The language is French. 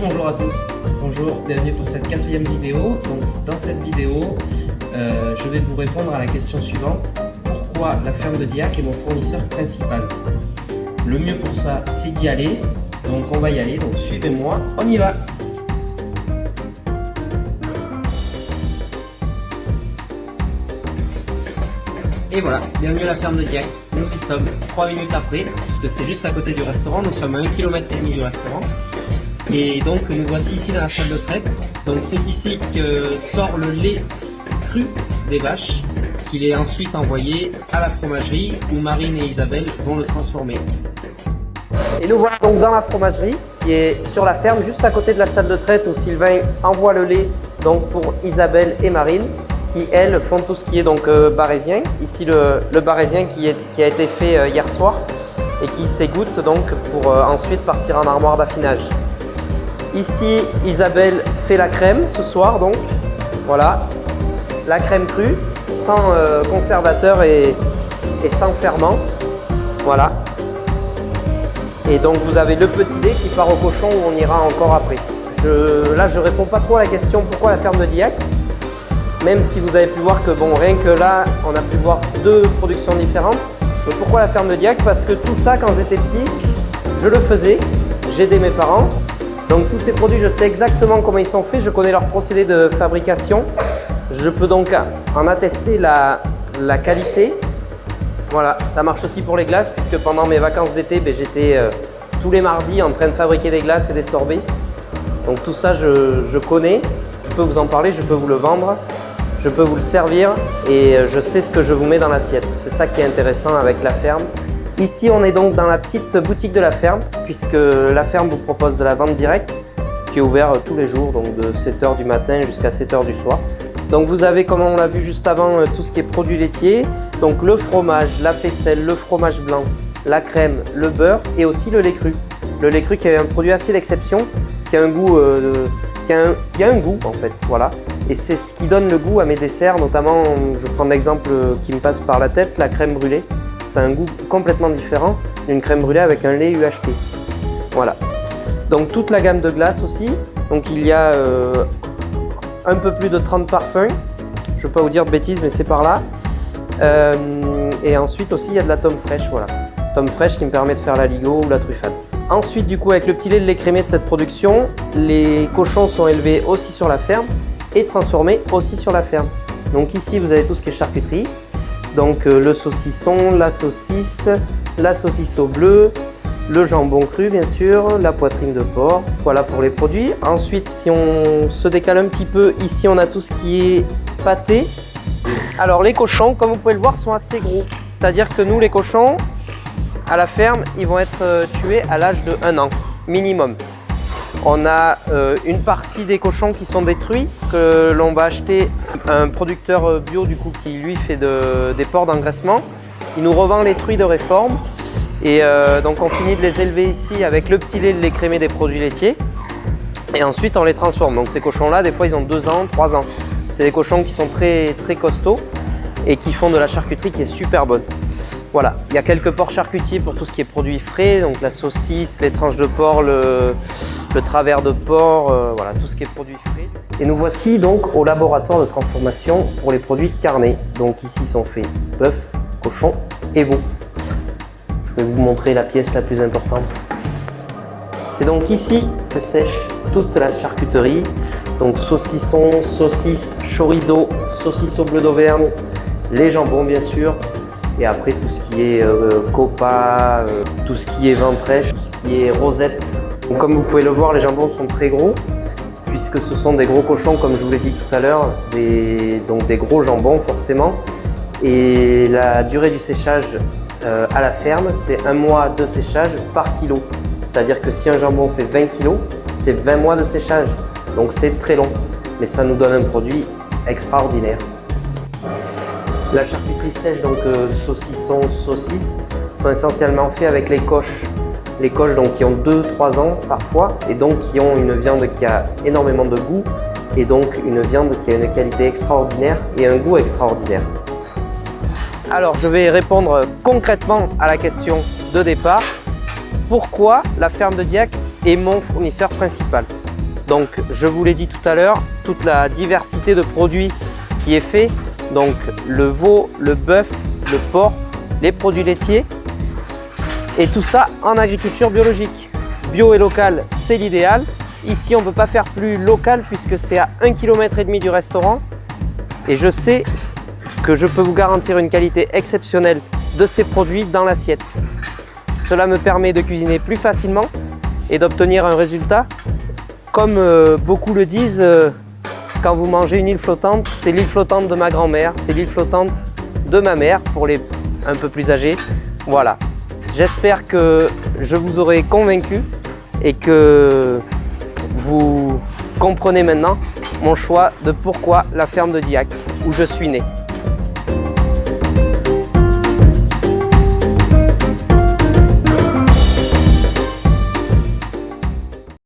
bonjour à tous. Bonjour, bienvenue pour cette 4e vidéo. Donc, dans cette vidéo, je vais vous répondre à la question suivante. Pourquoi la ferme de Diac est mon fournisseur principal? Le mieux pour ça, c'est d'y aller. Donc on va y aller, donc suivez-moi, on y va. Et voilà, bienvenue à la ferme de Diac. Nous y sommes 3 minutes après, parce que c'est juste à côté du restaurant. Nous sommes à 1,5 km du restaurant. Et donc nous voici ici dans la salle de traite. Donc c'est ici que sort le lait cru des vaches, qu'il est ensuite envoyé à la fromagerie où Marine et Isabelle vont le transformer. Et nous voilà donc dans la fromagerie qui est sur la ferme, juste à côté de la salle de traite où Sylvain envoie le lait donc pour Isabelle et Marine, qui elles font tout ce qui est donc barésien. Ici le barésien qui a été fait hier soir et qui s'égoutte donc pour ensuite partir en armoire d'affinage. Ici Isabelle fait la crème ce soir, donc voilà, la crème crue, sans conservateur et sans ferment, voilà. Et donc vous avez le petit lait qui part au cochon où on ira encore après. Là je réponds pas trop à la question pourquoi la ferme de Diac, même si vous avez pu voir que bon, rien que là on a pu voir 2 productions différentes. Mais pourquoi la ferme de Diac? Parce que tout ça quand j'étais petit, je le faisais, j'aidais mes parents. Donc tous ces produits, je sais exactement comment ils sont faits, je connais leur procédé de fabrication. Je peux donc en attester la qualité. Voilà, ça marche aussi pour les glaces puisque pendant mes vacances d'été, j'étais tous les mardis en train de fabriquer des glaces et des sorbets. Donc tout ça, je connais, je peux vous en parler, je peux vous le vendre, je peux vous le servir et je sais ce que je vous mets dans l'assiette. C'est ça qui est intéressant avec la ferme. Ici, on est donc dans la petite boutique de la ferme puisque la ferme vous propose de la vente directe qui est ouverte tous les jours, donc de 7 h du matin jusqu'à 7 h du soir. Donc vous avez, comme on l'a vu juste avant, tout ce qui est produits laitiers, donc le fromage, la faisselle, le fromage blanc, la crème, le beurre et aussi le lait cru. Le lait cru qui est un produit assez d'exception, qui a un goût, qui a un goût en fait, voilà. Et c'est ce qui donne le goût à mes desserts, notamment, je prends l'exemple qui me passe par la tête, la crème brûlée. Ça a un goût complètement différent d'une crème brûlée avec un lait UHT. Voilà. Donc toute la gamme de glace aussi. Donc il y a un peu plus de 30 parfums. Je ne veux pas vous dire de bêtises, mais c'est par là. Et ensuite aussi, il y a de la tome fraîche. Voilà. Tome fraîche qui me permet de faire la ligo ou la truffade. Ensuite, du coup, avec le petit lait de lait crémé de cette production, les cochons sont élevés aussi sur la ferme et transformés aussi sur la ferme. Donc ici, vous avez tout ce qui est charcuterie. Donc le saucisson, la saucisse au bleu, le jambon cru bien sûr, la poitrine de porc, voilà pour les produits. Ensuite, si on se décale un petit peu, ici on a tout ce qui est pâté. Alors les cochons, comme vous pouvez le voir, sont assez gros. C'est-à-dire que nous les cochons, à la ferme, ils vont être tués à l'âge de 1 an, minimum. On a une partie des cochons qui sont détruits, que l'on va acheter un producteur bio du coup qui lui fait des porcs d'engraissement. Il nous revend les truies de réforme et donc on finit de les élever ici avec le petit lait de lait crémé des produits laitiers et ensuite on les transforme. Donc ces cochons là, des fois ils ont 2 ans, 3 ans. C'est des cochons qui sont très costauds et qui font de la charcuterie qui est super bonne. Voilà, il y a quelques porcs charcutiers pour tout ce qui est produits frais, donc la saucisse, les tranches de porc, le travers de porc, voilà, tout ce qui est produits frais. Et nous voici donc au laboratoire de transformation pour les produits carnés. Donc ici sont faits bœuf, cochon et veau. Je vais vous montrer la pièce la plus importante. C'est donc ici que sèche toute la charcuterie. Donc saucisson, saucisse, chorizo, saucisse au bleu d'Auvergne, les jambons bien sûr. Et après tout ce qui est copa, tout ce qui est ventrèche, tout ce qui est rosette. Donc, comme vous pouvez le voir, les jambons sont très gros puisque ce sont des gros cochons comme je vous l'ai dit tout à l'heure, donc des gros jambons forcément. Et la durée du séchage à la ferme, c'est 1 mois de séchage par kilo. C'est-à-dire que si un jambon fait 20 kg, c'est 20 mois de séchage. Donc c'est très long, mais ça nous donne un produit extraordinaire. La charcuterie sèche, donc saucisson, saucisse, sont essentiellement faits avec les coches. Les coches donc, qui ont 2-3 ans parfois et donc qui ont une viande qui a énormément de goût et donc une viande qui a une qualité extraordinaire et un goût extraordinaire. Alors je vais répondre concrètement à la question de départ. Pourquoi la ferme de Diac est mon fournisseur principal? Donc je vous l'ai dit tout à l'heure, toute la diversité de produits qui est fait, donc le veau, le bœuf, le porc, les produits laitiers, et tout ça en agriculture biologique. Bio et local, c'est l'idéal. Ici, on ne peut pas faire plus local puisque c'est à 1,5 km du restaurant. Et je sais que je peux vous garantir une qualité exceptionnelle de ces produits dans l'assiette. Cela me permet de cuisiner plus facilement et d'obtenir un résultat. Comme beaucoup le disent, quand vous mangez une île flottante, c'est l'île flottante de ma grand-mère, c'est l'île flottante de ma mère pour les un peu plus âgés. Voilà. J'espère que je vous aurai convaincu et que vous comprenez maintenant mon choix de pourquoi la ferme de Diac, où je suis né.